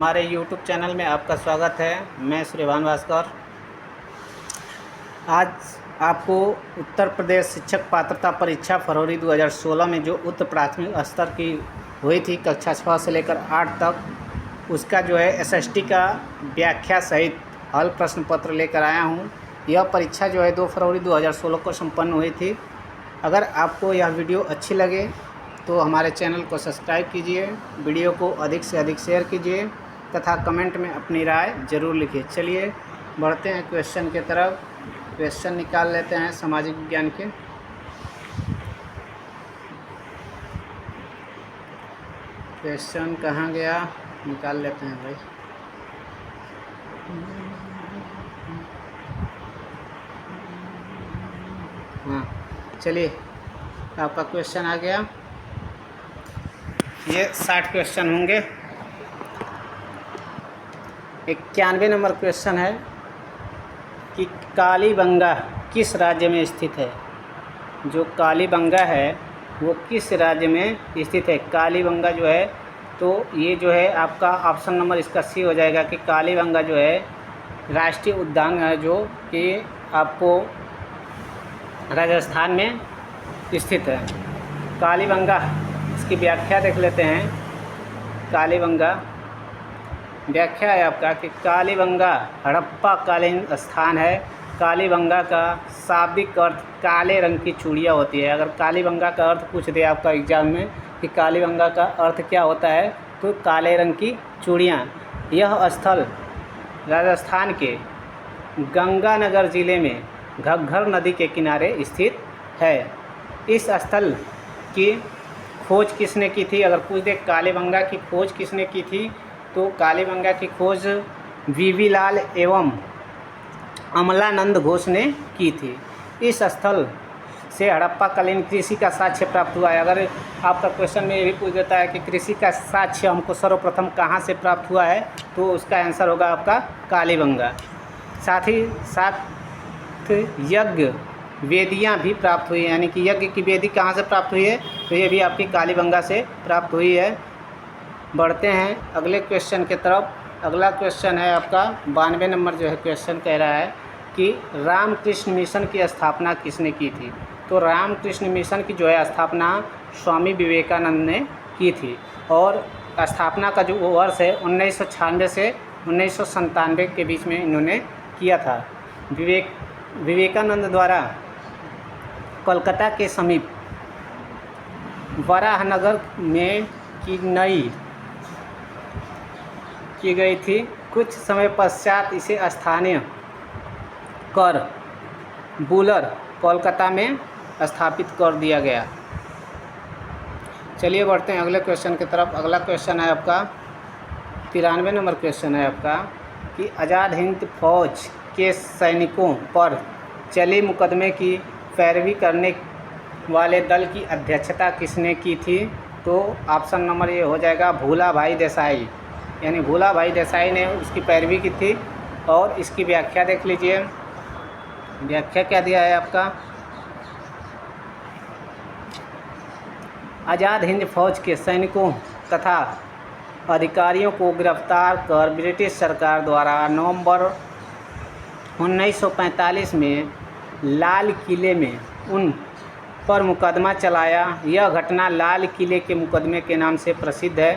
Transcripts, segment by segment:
हमारे YouTube channel में आपका स्वागत है। मैं श्रीवान भास्कर। आज आपको उत्तर प्रदेश शिक्षक पात्रता परीक्षा फरवरी 2016 में जो उच्च प्राथमिक स्तर की हुई थी कक्षा 6 से लेकर 8 तक, उसका जो है SST का व्याख्या सहित हल प्रश्न पत्र लेकर आया हूँ। यह परीक्षा जो है 2 फरवरी 2016 को संपन्न हुई थी। अगर आपको यह वीडियो अच्छी लगे तो हमारे चैनल को सब्सक्राइब कीजिए, वीडियो को अधिक से अधिक शेयर कीजिए तथा कमेंट में अपनी राय ज़रूर लिखिए। चलिए बढ़ते हैं क्वेश्चन की तरफ। क्वेश्चन निकाल लेते हैं सामाजिक विज्ञान के। क्वेश्चन कहाँ गया, निकाल लेते हैं भाई। हाँ चलिए, आपका क्वेश्चन आ गया। ये 60 क्वेश्चन होंगे। 91 नंबर क्वेश्चन है कि कालीबंगा किस राज्य में स्थित है। जो कालीबंगा है वो किस राज्य में स्थित है। कालीबंगा जो है, तो ये जो है आपका ऑप्शन नंबर इसका सी हो जाएगा कि कालीबंगा जो है राष्ट्रीय उद्यान है, जो कि आपको राजस्थान में स्थित है। कालीबंगा, इसकी व्याख्या देख लेते हैं। कालीबंगा व्याख्या है आपका कि कालीबंगा हड़प्पा कालीन स्थान है। कालीबंगा का शाब्दिक अर्थ काले रंग की चूड़ियाँ होती है। अगर कालीबंगा का अर्थ पूछ दे आपका एग्जाम में कि कालीबंगा का अर्थ क्या होता है, तो काले रंग की चूड़ियाँ। यह स्थल राजस्थान के गंगानगर ज़िले में घग्गर नदी के किनारे स्थित है। इस स्थल की खोज किसने की थी। अगर पूछ दे कालीबंगा की खोज किसने की थी, तो कालीबंगा की खोज वीवी लाल एवं अमलानंद घोष ने की थी। इस स्थल से हड़प्पाकालीन कृषि का साक्ष्य प्राप्त हुआ है। अगर आपका क्वेश्चन में ये भी पूछ देता है कि कृषि का साक्ष्य हमको सर्वप्रथम कहाँ से प्राप्त हुआ है, तो उसका आंसर होगा आपका कालीबंगा। साथ ही साथ यज्ञ वेदियाँ भी प्राप्त हुई हैं, यानी कि यज्ञ की वेदी कहाँ से प्राप्त हुई है, तो ये भी आपकी कालीबंगा से प्राप्त हुई है। बढ़ते हैं अगले क्वेश्चन की तरफ। अगला क्वेश्चन है आपका 92 नंबर जो है क्वेश्चन कह रहा है कि रामकृष्ण मिशन की स्थापना किसने की थी। तो रामकृष्ण मिशन की जो है स्थापना स्वामी विवेकानंद ने की थी, और स्थापना का जो वर्ष है 1996 से 1997 के बीच में इन्होंने किया था। विवेकानंद द्वारा कोलकाता के समीप वराहनगर में की गई थी। कुछ समय पश्चात इसे स्थानीय कर बुलर कोलकाता में स्थापित कर दिया गया। चलिए बढ़ते हैं अगले क्वेश्चन की तरफ। अगला क्वेश्चन है आपका 93 नंबर क्वेश्चन है आपका कि आज़ाद हिंद फौज के सैनिकों पर चले मुकदमे की पैरवी करने वाले दल की अध्यक्षता किसने की थी। तो ऑप्शन नंबर ये हो जाएगा भूला भाई देसाई, यानी भूला भाई देसाई ने उसकी पैरवी की थी। और इसकी व्याख्या देख लीजिए। व्याख्या क्या दिया है आपका, आज़ाद हिंद फौज के सैनिकों तथा अधिकारियों को गिरफ्तार कर ब्रिटिश सरकार द्वारा नवंबर 1945 में लाल किले में उन पर मुकदमा चलाया। यह घटना लाल किले के मुकदमे के नाम से प्रसिद्ध है,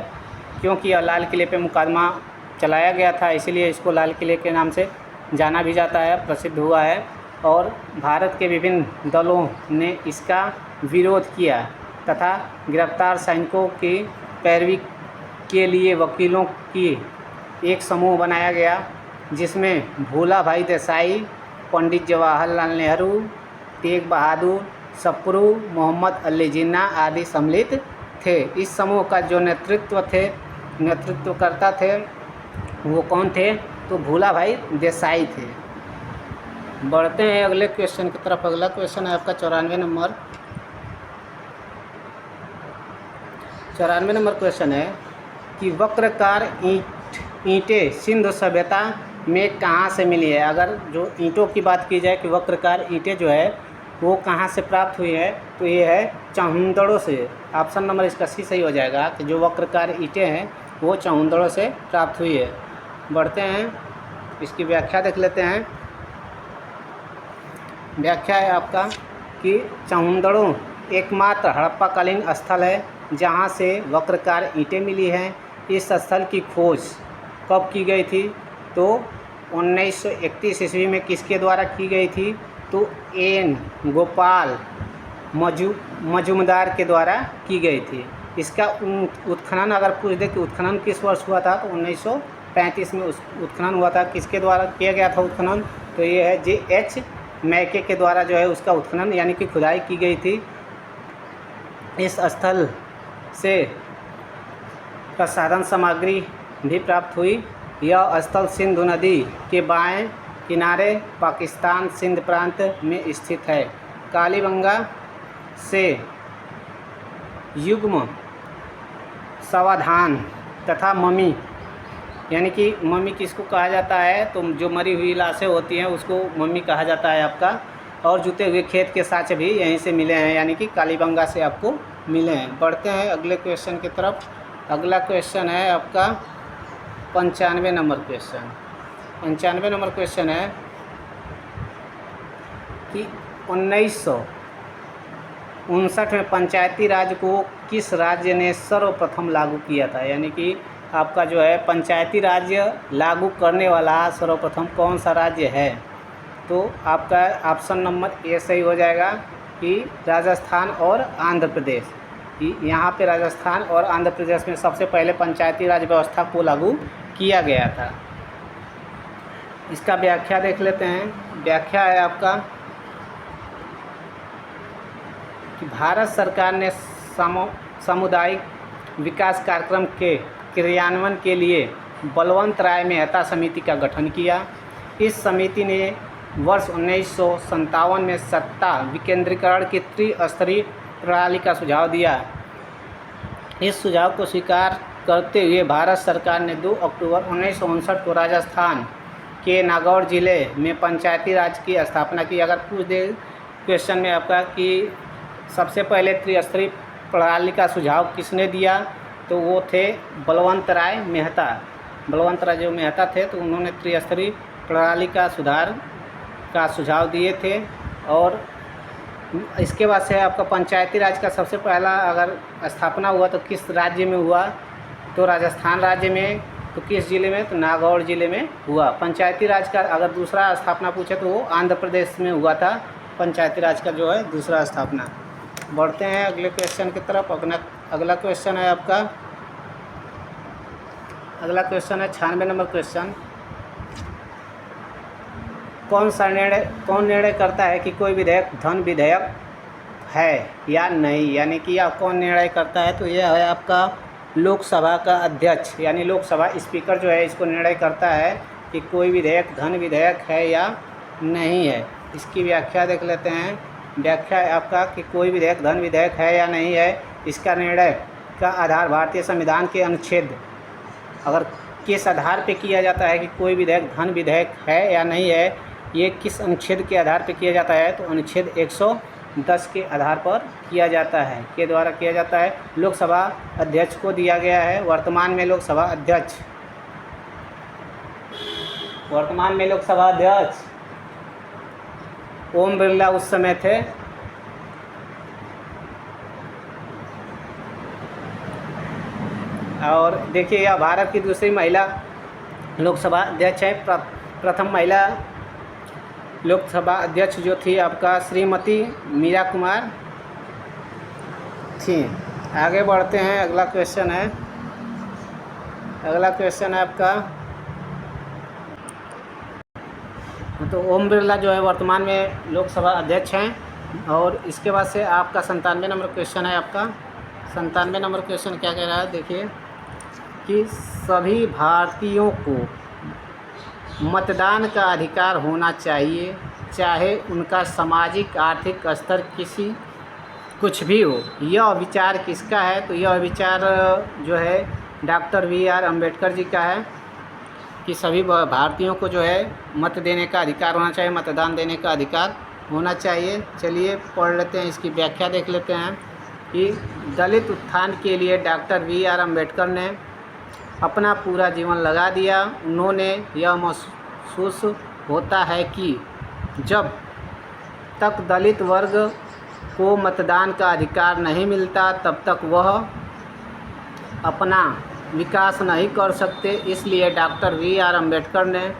क्योंकि यह लाल किले पे मुकदमा चलाया गया था, इसलिए इसको लाल किले के नाम से जाना भी जाता है, प्रसिद्ध हुआ है। और भारत के विभिन्न दलों ने इसका विरोध किया तथा गिरफ्तार सैनिकों की पैरवी के लिए वकीलों की एक समूह बनाया गया, जिसमें भूला भाई देसाई, पंडित जवाहरलाल नेहरू, तेग बहादुर, सप्रू, मोहम्मद अली जिन्ना आदि सम्मिलित थे। इस समूह का जो नेतृत्वकर्ता थे वो कौन थे, तो भूला भाई देसाई थे। बढ़ते हैं अगले क्वेश्चन की तरफ। अगला क्वेश्चन है आपका 94 नंबर। 94 नंबर क्वेश्चन है कि वक्राकार ईंटें सिंधु सभ्यता में कहाँ से मिली है। अगर जो ईंटों की बात की जाए कि वक्राकार ईंटें जो है वो कहाँ से प्राप्त हुई है, तो ये है चहुंदड़ों से। ऑप्शन नंबर इसका सी सही हो जाएगा कि जो वक्राकार ईंटें हैं वो चहुंदड़ों से प्राप्त हुई है। बढ़ते हैं, इसकी व्याख्या देख लेते हैं। व्याख्या है आपका कि चहुंदड़ों एकमात्र हड़प्पाकालीन स्थल है जहाँ से वक्राकार ईंटें मिली हैं। इस स्थल की खोज कब की गई थी? तो 1931 ईस्वी में किसके द्वारा की गई थी? तो एन गोपाल मजूमदार के द्वारा की गई थी। इसका उत्खनन अगर पूछ दे कि उत्खनन किस वर्ष हुआ था, तो 1935 में उस उत्खनन हुआ था। किसके द्वारा किया गया था उत्खनन? तो ये है J.H. मैके के द्वारा जो है उसका उत्खनन यानी कि खुदाई की गई थी। इस स्थल से प्रसाधन सामग्री भी प्राप्त हुई। यह स्थल सिंधु नदी के बाएं किनारे पाकिस्तान सिंध प्रांत में स्थित है। कालीबंगा से युग्म समाधान तथा मम्मी, यानी कि मम्मी किसको कहा जाता है? तो जो मरी हुई लाशें होती हैं उसको मम्मी कहा जाता है आपका। और जूते हुए खेत के साँचे भी यहीं से मिले हैं, यानी कि कालीबंगा से आपको मिले हैं। बढ़ते हैं अगले क्वेश्चन की तरफ। अगला क्वेश्चन है आपका 95 नंबर क्वेश्चन। 95 नंबर क्वेश्चन है कि 1959 में पंचायती राज को किस राज्य ने सर्वप्रथम लागू किया था? यानी कि आपका जो है पंचायती राज्य लागू करने वाला सर्वप्रथम कौन सा राज्य है? तो आपका ऑप्शन नंबर ए सही हो जाएगा कि राजस्थान और आंध्र प्रदेश। यहाँ पे राजस्थान और आंध्र प्रदेश में सबसे पहले पंचायती राज व्यवस्था को लागू किया गया था। इसका व्याख्या देख लेते हैं। व्याख्या है आपका कि भारत सरकार ने सामुदायिक विकास कार्यक्रम के क्रियान्वयन के लिए बलवंत राय मेहता समिति का गठन किया। इस समिति ने वर्ष 1957 में सत्ता विकेंद्रीकरण की त्रिस्तरीय प्रणाली का सुझाव दिया। इस सुझाव को स्वीकार करते हुए भारत सरकार ने 2 अक्टूबर 1959 को राजस्थान के नागौर जिले में पंचायती राज की स्थापना की। अगर पूछ दे क्वेश्चन में आपका कि सबसे पहले त्रिस्तरीय प्रणाली का सुझाव किसने दिया, तो वो थे बलवंत राय मेहता। बलवंत राय जो मेहता थे तो उन्होंने त्रिस्तरीय प्रणाली का सुधार का सुझाव दिए थे। और इसके बाद से आपका पंचायती राज का सबसे पहला अगर स्थापना हुआ तो किस राज्य में हुआ? तो राजस्थान राज्य में। तो किस ज़िले में? तो नागौर ज़िले में हुआ। पंचायती राज का अगर दूसरा स्थापना पूछे तो वो आंध्र प्रदेश में हुआ था, पंचायती राज का जो है दूसरा स्थापना। बढ़ते हैं अगले क्वेश्चन की तरफ। अगला क्वेश्चन है आपका, अगला क्वेश्चन है 96 नंबर क्वेश्चन। कौन निर्णय करता है कि कोई विधेयक धन विधेयक है या नहीं? यानी कि यह कौन निर्णय करता है? तो यह है आपका लोकसभा का अध्यक्ष, यानी लोकसभा स्पीकर जो है इसको निर्णय करता है कि कोई विधेयक धन विधेयक है या नहीं है। इसकी व्याख्या देख लेते हैं। व्याख्या है आपका कि कोई विधेयक धन विधेयक है या नहीं है, इसका निर्णय का आधार भारतीय संविधान के अनुच्छेद, अगर किस आधार पे किया जाता है कि कोई विधेयक धन विधेयक है या नहीं है, ये किस अनुच्छेद के आधार पे किया जाता है? तो अनुच्छेद 110 के आधार पर किया जाता है, के द्वारा किया जाता है। लोकसभा अध्यक्ष को दिया गया है। वर्तमान में लोकसभा अध्यक्ष ओम बिरला उस समय थे। और देखिए यह भारत की दूसरी महिला लोकसभा अध्यक्ष है। प्रथम महिला लोकसभा अध्यक्ष जो थी आपका श्रीमती मीरा कुमार थी। आगे बढ़ते हैं। अगला क्वेश्चन है आपका, तो ओम बिरला जो है वर्तमान में लोकसभा अध्यक्ष हैं। और इसके बाद से आपका 97 नंबर क्वेश्चन है। आपका 97 नंबर क्वेश्चन क्या कह रहा है? देखिए कि सभी भारतीयों को मतदान का अधिकार होना चाहिए, चाहे उनका सामाजिक आर्थिक स्तर कुछ भी हो। यह विचार किसका है? तो यह विचार जो है डॉक्टर B.R. अम्बेडकर जी का है कि सभी भारतीयों को जो है मत देने का अधिकार होना चाहिए, मतदान देने का अधिकार होना चाहिए। चलिए पढ़ लेते हैं, इसकी व्याख्या देख लेते हैं कि दलित उत्थान के लिए डॉक्टर B.R. अम्बेडकर ने अपना पूरा जीवन लगा दिया। उन्होंने यह महसूस होता है कि जब तक दलित वर्ग को मतदान का अधिकार नहीं मिलता तब तक वह अपना विकास नहीं कर सकते। इसलिए डॉक्टर वी.आर. अम्बेडकर ने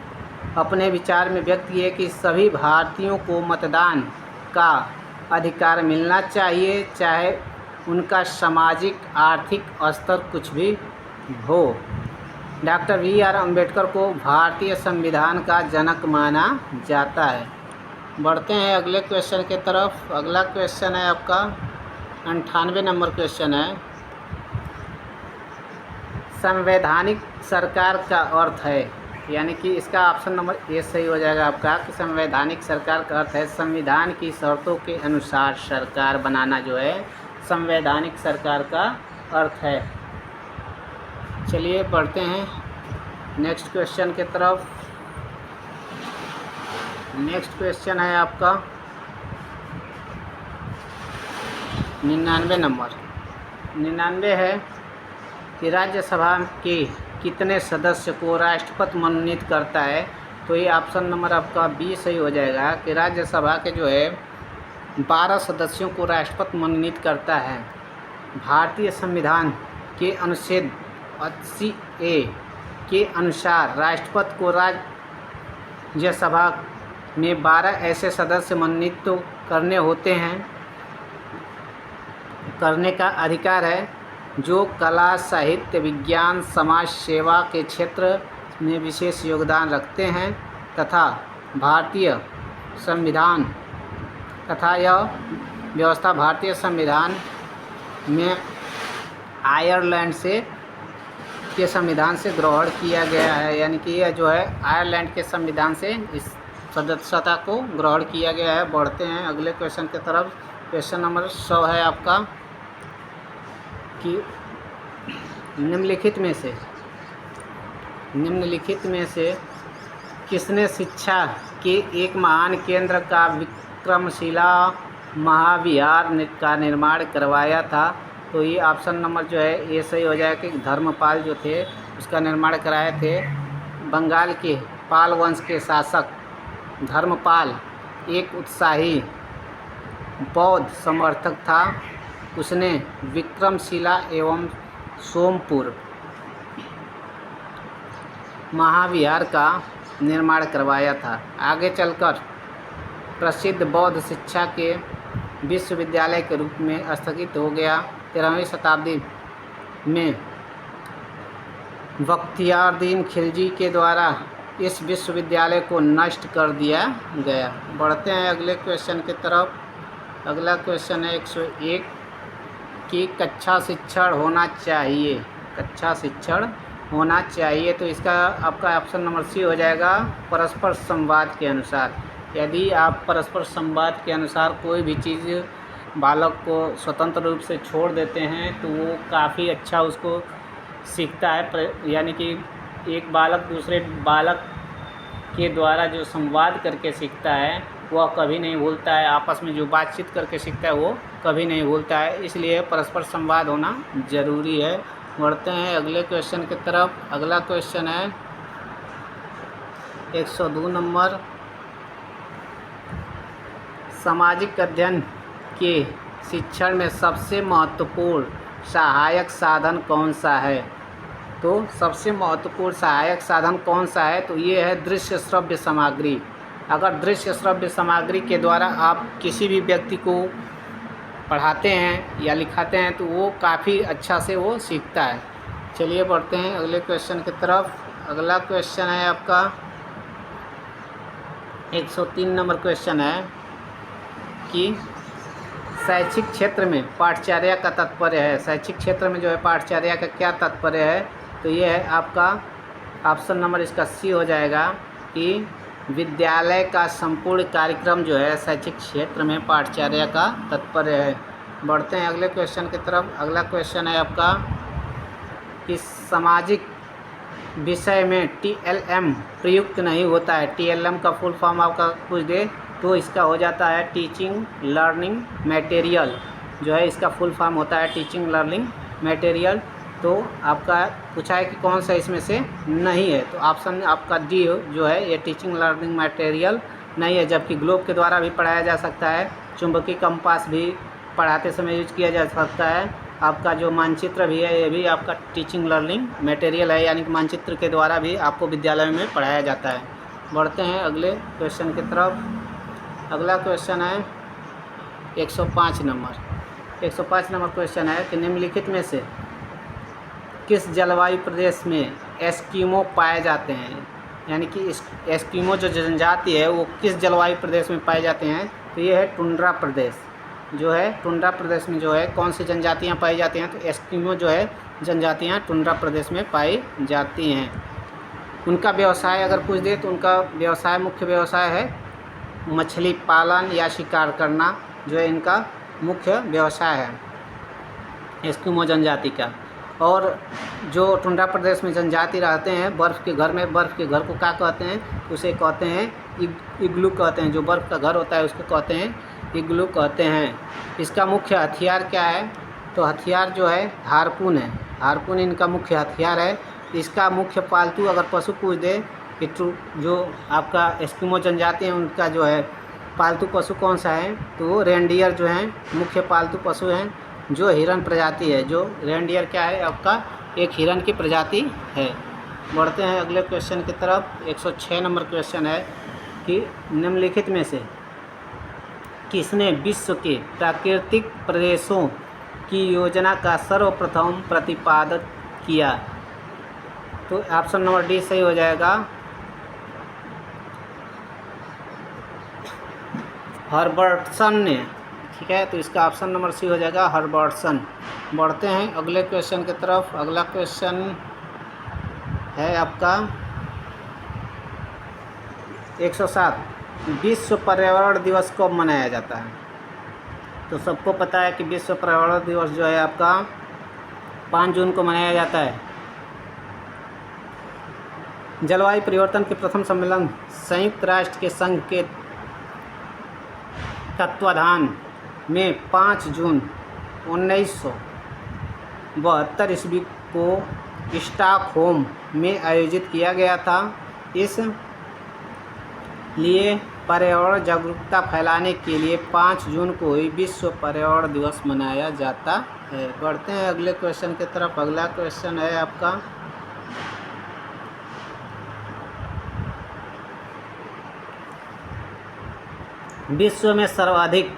अपने विचार में व्यक्त किए कि सभी भारतीयों को मतदान का अधिकार मिलना चाहिए, चाहे उनका सामाजिक आर्थिक स्तर कुछ भी हो। Doctor VR. अम्बेडकर को भारतीय संविधान का जनक माना जाता है। बढ़ते हैं अगले क्वेश्चन की तरफ। अगला क्वेश्चन है आपका 98 नंबर क्वेश्चन है, संवैधानिक सरकार का अर्थ है, यानी कि इसका ऑप्शन नंबर ए सही हो जाएगा आपका कि संवैधानिक सरकार का अर्थ है संविधान की शर्तों के अनुसार सरकार बनाना, जो है संवैधानिक सरकार का अर्थ है। चलिए बढ़ते हैं नेक्स्ट क्वेश्चन की तरफ। नेक्स्ट क्वेश्चन है आपका 99 नंबर। 99 है कि राज्यसभा के कितने सदस्य को राष्ट्रपति मनोनीत करता है। तो ये ऑप्शन नंबर आपका बी सही हो जाएगा कि राज्यसभा के जो है 12 सदस्यों को राष्ट्रपति मनोनीत करता है। भारतीय संविधान के अनुच्छेद 80A के अनुसार राष्ट्रपति को राज्यसभा में 12 ऐसे सदस्य मनोनीत तो करने का अधिकार है जो कला, साहित्य, विज्ञान, समाज सेवा के क्षेत्र में विशेष योगदान रखते हैं तथा यह व्यवस्था भारतीय संविधान में आयरलैंड के संविधान से ग्रहण किया गया है। यानी कि यह जो है आयरलैंड के संविधान से इस सदस्यता को ग्रहण किया गया है। बढ़ते हैं अगले क्वेश्चन की तरफ। क्वेश्चन नंबर 100 है आपका कि निम्नलिखित में से किसने शिक्षा के एक महान केंद्र का विक्रमशिला महाविहार का निर्माण करवाया था। तो ये ऑप्शन नंबर जो है ये सही हो जाएगा कि धर्मपाल जो थे उसका निर्माण कराए थे। बंगाल के पाल वंश के शासक धर्मपाल एक उत्साही बौद्ध समर्थक था। उसने विक्रमशिला एवं सोमपुर महाविहार का निर्माण करवाया था। आगे चलकर प्रसिद्ध बौद्ध शिक्षा के विश्वविद्यालय के रूप में स्थगित हो गया। 13वीं शताब्दी में बख्तियारुद्दीन खिलजी के द्वारा इस विश्वविद्यालय को नष्ट कर दिया गया। बढ़ते हैं अगले क्वेश्चन की तरफ। अगला क्वेश्चन है 101 कि कक्षा शिक्षण होना चाहिए। तो इसका आपका ऑप्शन नंबर सी हो जाएगा परस्पर संवाद के अनुसार। यदि आप परस्पर संवाद के अनुसार कोई भी चीज़ बालक को स्वतंत्र रूप से छोड़ देते हैं तो वो काफ़ी अच्छा उसको सीखता है। यानी कि एक बालक दूसरे बालक के द्वारा जो संवाद करके सीखता है वह कभी नहीं भूलता है। आपस में जो बातचीत करके सीखता है वो कभी नहीं भूलता है। इसलिए परस्पर संवाद होना ज़रूरी है। बढ़ते हैं अगले क्वेश्चन की तरफ। अगला क्वेश्चन है 102 नंबर, सामाजिक अध्ययन के शिक्षण में सबसे महत्वपूर्ण सहायक साधन कौन सा है। तो सबसे महत्वपूर्ण सहायक साधन कौन सा है, तो ये है दृश्य श्रव्य सामग्री। अगर दृश्य श्रव्य सामग्री के द्वारा आप किसी भी व्यक्ति को पढ़ाते हैं या लिखाते हैं तो वो काफ़ी अच्छा से वो सीखता है। चलिए बढ़ते हैं अगले क्वेश्चन की तरफ। अगला क्वेश्चन है आपका 103 नंबर क्वेश्चन है कि शैक्षिक क्षेत्र में पाठचर्या का तात्पर्य है। शैक्षिक क्षेत्र में जो है पाठचर्या का क्या तात्पर्य है, तो ये है आपका ऑप्शन नंबर इसका सी हो जाएगा कि विद्यालय का संपूर्ण कार्यक्रम जो है शैक्षिक क्षेत्र में पाठचर्या का तात्पर्य है। बढ़ते हैं अगले क्वेश्चन की तरफ। अगला क्वेश्चन है आपका कि सामाजिक विषय में TLM प्रयुक्त नहीं होता है। TLM का फुल फॉर्म आपका पूछ दे तो इसका हो जाता है टीचिंग लर्निंग मटेरियल, जो है इसका फुल फॉर्म होता है टीचिंग लर्निंग मटेरियल। तो आपका पूछा है कि कौन सा इसमें से नहीं है, तो ऑप्शन आपका डी जो है ये टीचिंग लर्निंग मटेरियल नहीं है। जबकि ग्लोब के द्वारा भी पढ़ाया जा सकता है, चुंबकीय कंपास भी पढ़ाते समय यूज किया जा सकता है, आपका जो मानचित्र भी है ये भी आपका टीचिंग लर्निंग मटेरियल है, यानी कि मानचित्र के द्वारा भी आपको विद्यालय में पढ़ाया जाता है। बढ़ते हैं अगले क्वेश्चन की तरफ। अगला क्वेश्चन है 105 नंबर। 105 नंबर क्वेश्चन है कि निम्नलिखित में से किस जलवायु प्रदेश में एस्किमो पाए जाते हैं, यानी कि एस्किमो जो जनजाति है वो किस जलवायु प्रदेश में पाए जाते हैं, तो ये है टुंड्रा प्रदेश। जो है टुंड्रा प्रदेश में जो है कौन सी जनजातियाँ पाई जाती हैं, तो एस्किमो जो है जनजातियाँ टुंड्रा प्रदेश में पाई जाती हैं। उनका व्यवसाय अगर पूछ दे तो उनका व्यवसाय मुख्य व्यवसाय है मछली पालन या शिकार करना, जो है इनका मुख्य व्यवसाय है एस्किमो जनजाति का। और जो टुंड्रा प्रदेश में जनजाति रहते हैं बर्फ़ के घर में, बर्फ़ के घर को क्या कहते हैं, उसे कहते हैं इग्लू कहते हैं। जो बर्फ़ का घर होता है उसको कहते हैं इग्लू कहते हैं। इसका मुख्य हथियार क्या है, तो हथियार जो है हार्पून है, हार्पून इनका मुख्य हथियार है। इसका मुख्य पालतू अगर पशु पूछ दे कि जो आपका एस्किमो जनजाति है उनका जो है पालतू पशु कौन सा है, तो वो रेंडियर जो है मुख्य पालतू पशु हैं, जो हिरन प्रजाति है। जो रेंडियर क्या है आपका एक हिरन की प्रजाति है। बढ़ते हैं अगले क्वेश्चन की तरफ। 106 नंबर क्वेश्चन है कि निम्नलिखित में से किसने विश्व के प्राकृतिक प्रदेशों की योजना का सर्वप्रथम प्रतिपादन किया, तो ऑप्शन नंबर डी सही हो जाएगा, हर्बर्टसन ने। ठीक है, तो इसका ऑप्शन नंबर सी हो जाएगा हर्बर्टसन। बढ़ते हैं अगले क्वेश्चन की तरफ। अगला क्वेश्चन है आपका 107, विश्व पर्यावरण दिवस कब मनाया जाता है, तो सबको पता है कि विश्व पर्यावरण दिवस जो है आपका 5 जून को मनाया जाता है। जलवायु परिवर्तन के प्रथम सम्मेलन संयुक्त राष्ट्र के संघ के तत्वाधान में 5 जून 1972 ईस्वी को स्टॉकहोम में आयोजित किया गया था। इस लिए पर्यावरण जागरूकता फैलाने के लिए 5 जून को ही विश्व पर्यावरण दिवस मनाया जाता है। बढ़ते हैं अगले क्वेश्चन की तरफ। अगला क्वेश्चन है आपका विश्व में सर्वाधिक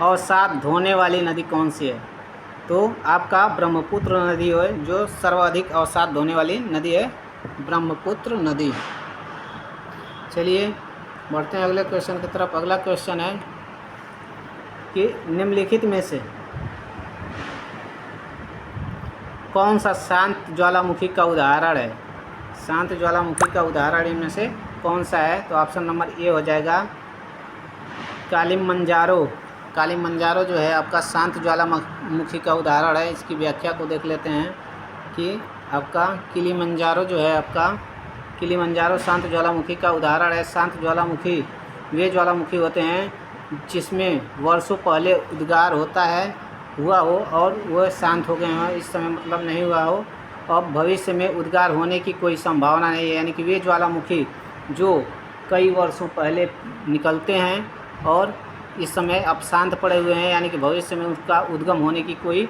अवसाद धोने वाली नदी कौन सी है, तो आपका ब्रह्मपुत्र नदी है जो सर्वाधिक अवसाद धोने वाली नदी है, ब्रह्मपुत्र नदी। चलिए बढ़ते हैं अगले क्वेश्चन की तरफ। अगला क्वेश्चन है कि निम्नलिखित में से कौन सा शांत ज्वालामुखी का उदाहरण है, शांत ज्वालामुखी का उदाहरण इनमें से कौन सा है, तो ऑप्शन नंबर ए हो जाएगा कालिमंजारो। कालिमंजारो जो है आपका शांत ज्वालामुखी का उदाहरण है। इसकी व्याख्या को देख लेते हैं कि आपका किलिमंजारो जो है आपका किलिमंजारो शांत ज्वालामुखी का उदाहरण है। शांत ज्वालामुखी वे ज्वालामुखी होते हैं जिसमें वर्षों पहले उद्गार होता है हुआ हो और वह शांत हो गए हों, इस समय मतलब नहीं हुआ हो, अब भविष्य में उद्गार होने की कोई संभावना नहीं है। यानी कि वे ज्वालामुखी जो कई वर्षों पहले निकलते हैं और इस समय अब शांत पड़े हुए हैं, यानी कि भविष्य में उसका उद्गम होने की कोई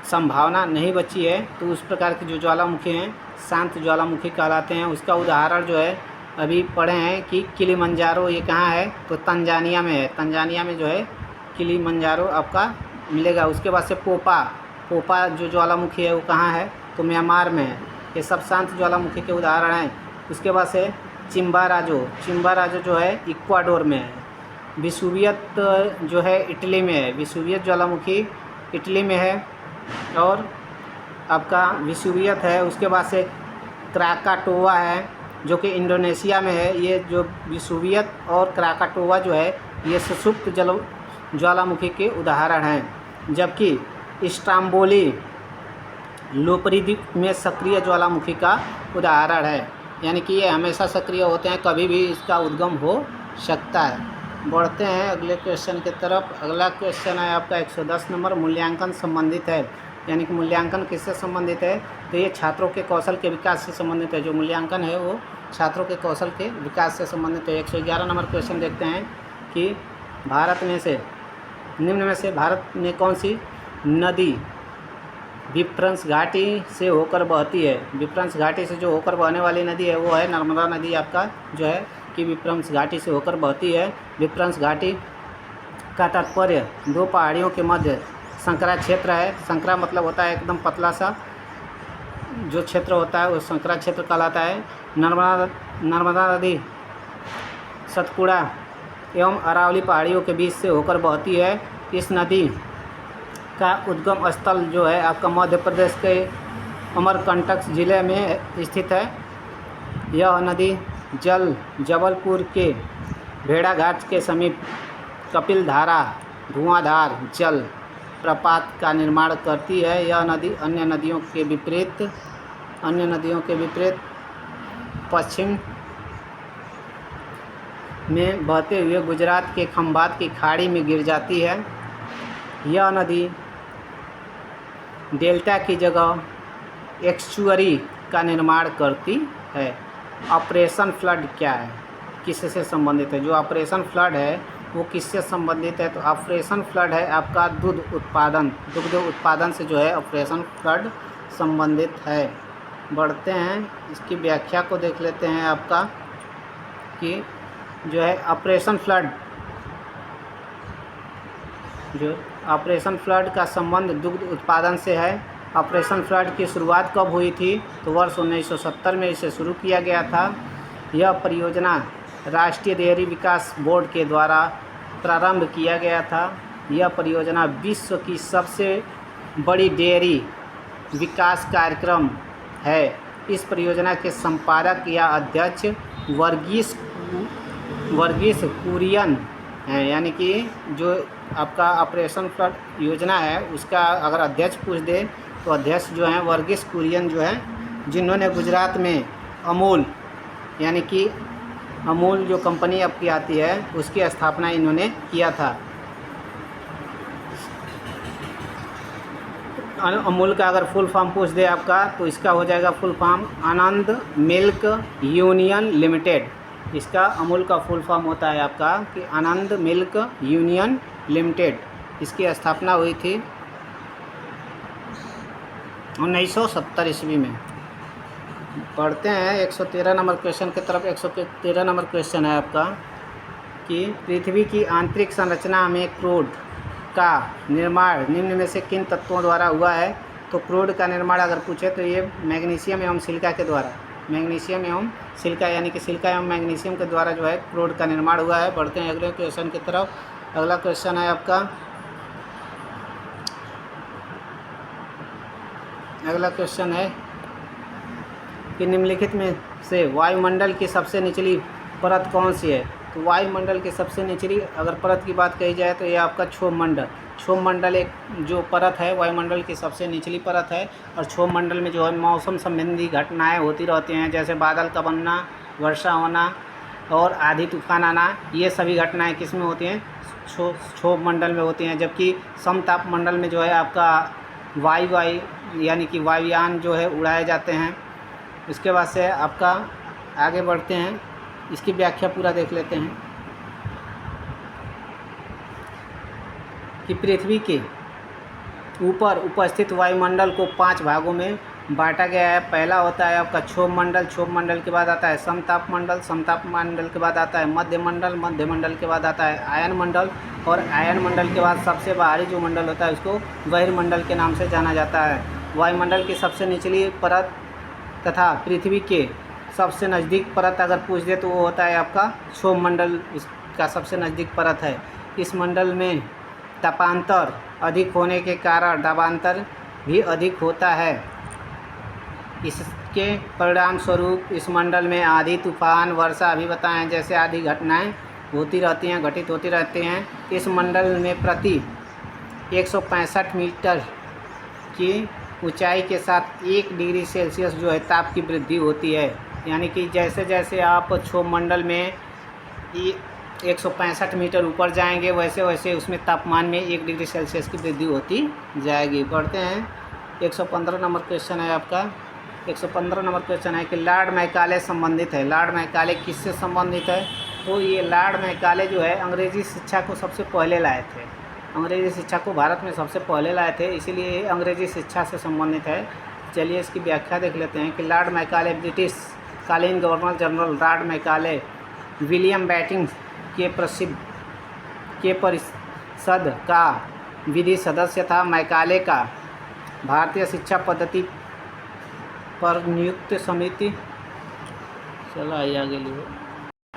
संभावना नहीं बची है, तो उस प्रकार के जो ज्वालामुखी हैं शांत ज्वालामुखी कहलाते हैं। उसका उदाहरण जो है अभी पढ़े हैं कि किलिमंजारो, ये कहाँ है, तो तंजानिया में है। तंजानिया में जो है किलिमंजारो आपका मिलेगा। उसके बाद से पोपा जो ज्वालामुखी है वो कहाँ है, तो म्यांमार में है। ये सब शांत ज्वालामुखी के उदाहरण हैं। उसके बाद से चिम्बाराजो जो है इक्वाडोर में है। विसुवियत जो है इटली में है, विसुवियत ज्वालामुखी इटली में है और आपका विसुवियत है। उसके बाद से क्राकाटोवा है जो कि इंडोनेशिया में है। ये जो विसुवियत और क्राकाटोवा जो है ये सुषुप्त ज्वालामुखी के उदाहरण हैं, जबकि इस्तांबुली लोपरिद्वीप में सक्रिय ज्वालामुखी का उदाहरण है, यानी कि ये हमेशा सक्रिय होते हैं, कभी भी इसका उद्गम हो सकता है। बढ़ते हैं अगले क्वेश्चन की तरफ। अगला क्वेश्चन है आपका 110 नंबर, मूल्यांकन संबंधित है। यानी कि मूल्यांकन किससे संबंधित है, तो ये छात्रों के कौशल के विकास से संबंधित है। जो मूल्यांकन है वो छात्रों के कौशल के विकास से संबंधित है। 111 नंबर क्वेश्चन देखते हैं कि भारत में से निम्न में से भारत में कौन सी नदी विप्रंस घाटी से होकर बहती है। विप्रंस घाटी से जो होकर बहने वाली नदी है वो है नर्मदा नदी आपका जो है कि विप्रंस घाटी से होकर बहती है। विप्रंस घाटी का तात्पर्य दो पहाड़ियों के मध्य संकरा क्षेत्र है। संकरा मतलब होता है एकदम पतला सा जो क्षेत्र होता है वो संकरा क्षेत्र कहलाता है। नर्मदा नदी सतपुड़ा एवं अरावली पहाड़ियों के बीच से होकर बहती है। इस नदी का उद्गम स्थल जो है आपका मध्य प्रदेश के अमरकंटक जिले में स्थित है। यह नदी जबलपुर के भेड़ाघाट के समीप कपिलधारा धुआंधार जल प्रपात का निर्माण करती है। यह नदी अन्य नदियों के विपरीत पश्चिम में बहते हुए गुजरात के खंभात की खाड़ी में गिर जाती है। यह नदी डेल्टा की जगह एक्सचुअरी का निर्माण करती है। ऑपरेशन फ्लड क्या है, किससे संबंधित है? जो ऑपरेशन फ्लड है वो किससे संबंधित है? तो ऑपरेशन फ्लड है आपका दुग्ध उत्पादन से जो है ऑपरेशन फ्लड संबंधित है। बढ़ते हैं इसकी व्याख्या को देख लेते हैं आपका कि जो है ऑपरेशन फ्लड का संबंध दुग्ध उत्पादन से है। ऑपरेशन फ्लड की शुरुआत कब हुई थी? तो वर्ष 1970 में इसे शुरू किया गया था। यह परियोजना राष्ट्रीय डेयरी विकास बोर्ड के द्वारा प्रारंभ किया गया था। यह परियोजना विश्व की सबसे बड़ी डेयरी विकास कार्यक्रम है। इस परियोजना के संपादक या अध्यक्ष वर्गीस कुरियन हैं। यानी कि जो आपका ऑपरेशन फ्लड योजना है उसका अगर अध्यक्ष पूछ दे तो अध्यक्ष जो हैं वर्गीस कुरियन जो हैं, जिन्होंने गुजरात में अमूल यानी कि अमूल जो कंपनी आपकी आती है उसकी स्थापना इन्होंने किया था। अमूल का अगर फुल फॉर्म पूछ दे आपका तो इसका हो जाएगा फुल फॉर्म आनंद मिल्क यूनियन लिमिटेड। इसका अमूल का फुल फॉर्म होता है आपका कि आनंद मिल्क यूनियन लिमिटेड। इसकी स्थापना हुई थी 1970 ईस्वी में। पढ़ते हैं 113 नंबर क्वेश्चन की तरफ। 113 नंबर क्वेश्चन है आपका कि पृथ्वी की आंतरिक संरचना में क्रूड का निर्माण निम्न में से किन तत्वों द्वारा हुआ है? तो क्रूड का निर्माण अगर पूछे तो ये मैग्नीशियम एवं सिलिका के द्वारा, मैग्नीशियम एवं सिलिका यानी कि सिलिका एवं मैग्नीशियम के द्वारा जो है क्रूड का निर्माण हुआ है। बढ़ते हैं अगले क्वेश्चन की तरफ। अगला क्वेश्चन है आपका, अगला क्वेश्चन है कि निम्नलिखित में से वायुमंडल की सबसे निचली परत कौन सी है? तो वायुमंडल की सबसे निचली अगर परत की बात कही जाए तो ये आपका क्षोभ मंडल एक जो परत है वायुमंडल की सबसे निचली परत है। और क्षोभ मंडल में जो है मौसम संबंधी घटनाएं होती रहती हैं, जैसे बादल का बनना, वर्षा होना और आंधी तूफान आना। ये सभी घटनाएं किस में होती हैं? क्षोभ मंडल में होती हैं। जबकि समताप मंडल में जो है आपका वायु यानी कि वायुयान जो है उड़ाए जाते हैं। इसके बाद से आपका आगे बढ़ते हैं, इसकी व्याख्या पूरा देख लेते हैं कि पृथ्वी के ऊपर उपस्थित वायुमंडल को 5 भागों में बांटा गया है। पहला होता है आपका क्षोभ मंडल के बाद आता है समताप मंडल के बाद आता है मध्य मंडल के बाद आता है आयन मंडल, और आयन मंडल के बाद सबसे बाहरी जो मंडल होता है उसको बहिर्मंडल के नाम से जाना जाता है। वायुमंडल की सबसे निचली परत तथा पृथ्वी के सबसे नज़दीक परत अगर पूछ दे तो वो होता है आपका क्षोभ मंडल, इसका सबसे नज़दीक परत है। इस मंडल में तापांतर अधिक होने के कारण दाबांतर भी अधिक होता है। इसके परिणाम स्वरूप इस मंडल में आंधी तूफान वर्षा अभी बताएं जैसे आदि घटनाएं होती रहती हैं, घटित होती रहती हैं। इस मंडल में प्रति 165 मीटर की ऊंचाई के साथ 1 डिग्री सेल्सियस जो है ताप की वृद्धि होती है। यानी कि जैसे जैसे आप क्षोभ मंडल में 165 मीटर ऊपर जाएंगे वैसे वैसे उसमें तापमान में 1 डिग्री सेल्सियस की वृद्धि होती जाएगी। बढ़ते हैं 115 नंबर क्वेश्चन है आपका। 115 नंबर क्वेश्चन है कि लॉर्ड मैकाले संबंधित है। लॉर्ड मैकाले किससे संबंधित है? तो ये लॉर्ड मैकाले जो है अंग्रेज़ी शिक्षा को सबसे पहले लाए थे। अंग्रेज़ी शिक्षा को भारत में सबसे पहले लाए थे, इसीलिए ये अंग्रेज़ी शिक्षा से संबंधित है। चलिए इसकी व्याख्या देख लेते हैं कि लॉर्ड मैकाले ब्रिटिश कालीन governor general Lord Macaulay William Bentinck के परिषद का विधि सदस्य था। मैकाले का भारतीय शिक्षा पद्धति पर नियुक्त समिति चला आगे लिए